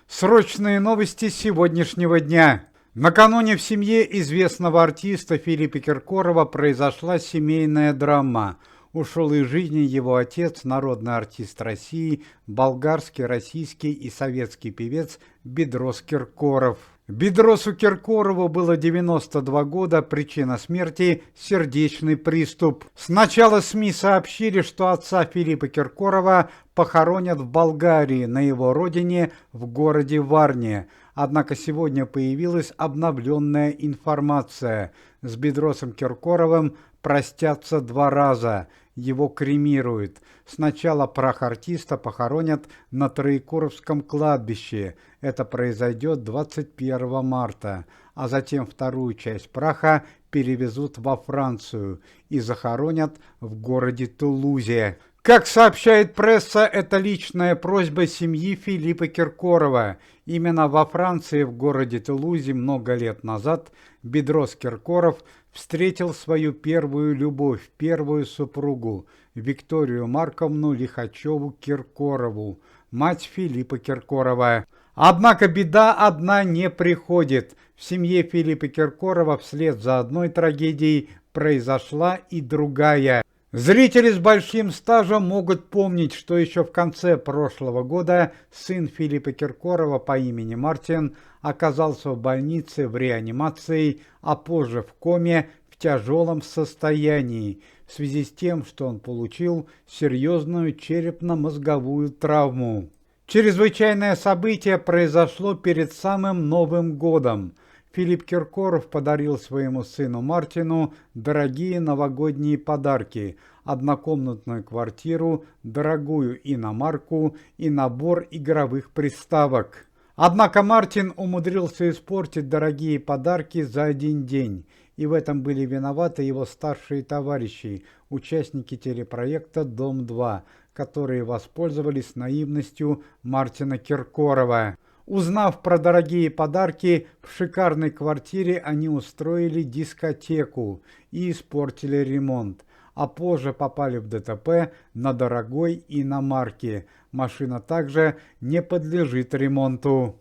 Срочные новости сегодняшнего дня. Накануне в семье известного артиста Филиппа Киркорова произошла семейная драма. Ушел из жизни его отец, народный артист России, болгарский, российский и советский певец Бедрос Киркоров. Бедросу Киркорову было 92 года, причина смерти – сердечный приступ. Сначала СМИ сообщили, что отца Филиппа Киркорова похоронят в Болгарии, на его родине, в городе Варне. Однако сегодня появилась обновленная информация. С Бедросом Киркоровым простятся 2 раза. Его кремируют. Сначала прах артиста похоронят на Троекуровском кладбище. Это произойдет 21 марта. А затем вторую часть праха перевезут во Францию и захоронят в городе Тулузе. Как сообщает пресса, это личная просьба семьи Филиппа Киркорова. Именно во Франции, в городе Тулузе, много лет назад Бедрос Киркоров встретил свою первую любовь, первую супругу, Викторию Марковну Лихачеву-Киркорову, мать Филиппа Киркорова. Однако беда одна не приходит. В семье Филиппа Киркорова вслед за одной трагедией произошла и другая. Зрители с большим стажем могут помнить, что еще в конце прошлого года сын Филиппа Киркорова по имени Мартин оказался в больнице в реанимации, а позже в коме в тяжелом состоянии в связи с тем, что он получил серьезную черепно-мозговую травму. Чрезвычайное событие произошло перед самым Новым годом. Филипп Киркоров подарил своему сыну Мартину дорогие новогодние подарки, однокомнатную квартиру, дорогую иномарку и набор игровых приставок. Однако Мартин умудрился испортить дорогие подарки за один день, и в этом были виноваты его старшие товарищи, участники телепроекта «Дом-2», которые воспользовались наивностью Мартина Киркорова. Узнав про дорогие подарки, в шикарной квартире они устроили дискотеку и испортили ремонт, а позже попали в ДТП на дорогой иномарке. Машина также не подлежит ремонту.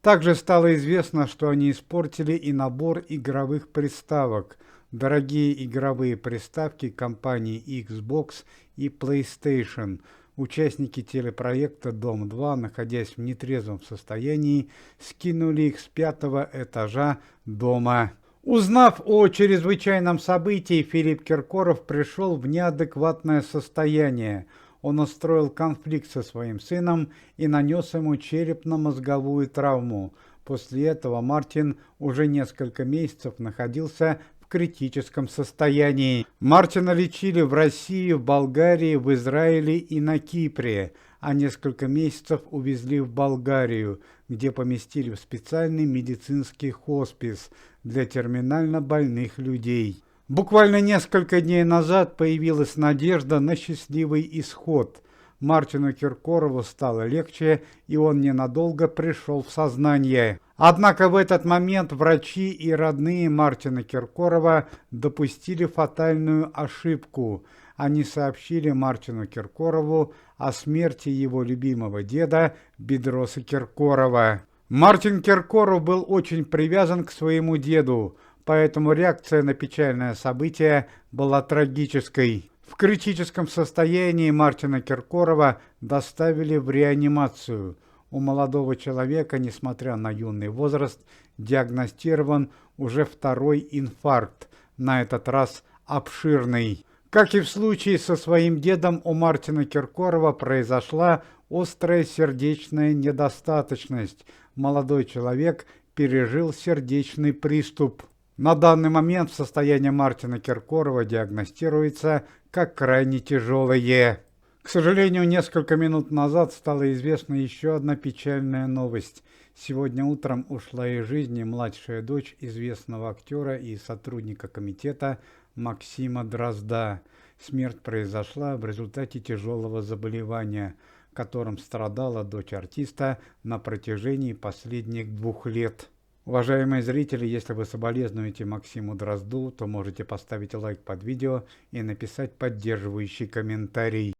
Также стало известно, что они испортили и набор игровых приставок. Дорогие игровые приставки компании Xbox и PlayStation. Участники телепроекта «Дом-2», находясь в нетрезвом состоянии, скинули их с 5-го этажа дома. Узнав о чрезвычайном событии, Филипп Киркоров пришел в неадекватное состояние. Он устроил конфликт со своим сыном и нанес ему черепно-мозговую травму. После этого Мартин уже несколько месяцев находился в критическом состоянии. Мартина лечили в России, в Болгарии, в Израиле и на Кипре, а несколько месяцев увезли в Болгарию, где поместили в специальный медицинский хоспис для терминально больных людей. Буквально несколько дней назад появилась надежда на счастливый исход. Мартину Киркорову стало легче, и он ненадолго пришел в сознание. Однако в этот момент врачи и родные Мартина Киркорова допустили фатальную ошибку. Они сообщили Мартину Киркорову о смерти его любимого деда Бедроса Киркорова. Мартин Киркоров был очень привязан к своему деду, поэтому реакция на печальное событие была трагической. В критическом состоянии Мартина Киркорова доставили в реанимацию. У молодого человека, несмотря на юный возраст, диагностирован уже 2-й инфаркт, на этот раз обширный. Как и в случае со своим дедом, у Мартина Киркорова произошла острая сердечная недостаточность. Молодой человек пережил сердечный приступ. На данный момент состояние Мартина Киркорова диагностируется как крайне тяжелое. К сожалению, несколько минут назад стала известна еще одна печальная новость. Сегодня утром ушла из жизни младшая дочь известного актера и сотрудника комитета Максима Дрозда. Смерть произошла в результате тяжелого заболевания, которым страдала дочь артиста на протяжении последних 2 лет. Уважаемые зрители, если вы соболезнуете Максиму Дрозду, то можете поставить лайк под видео и написать поддерживающий комментарий.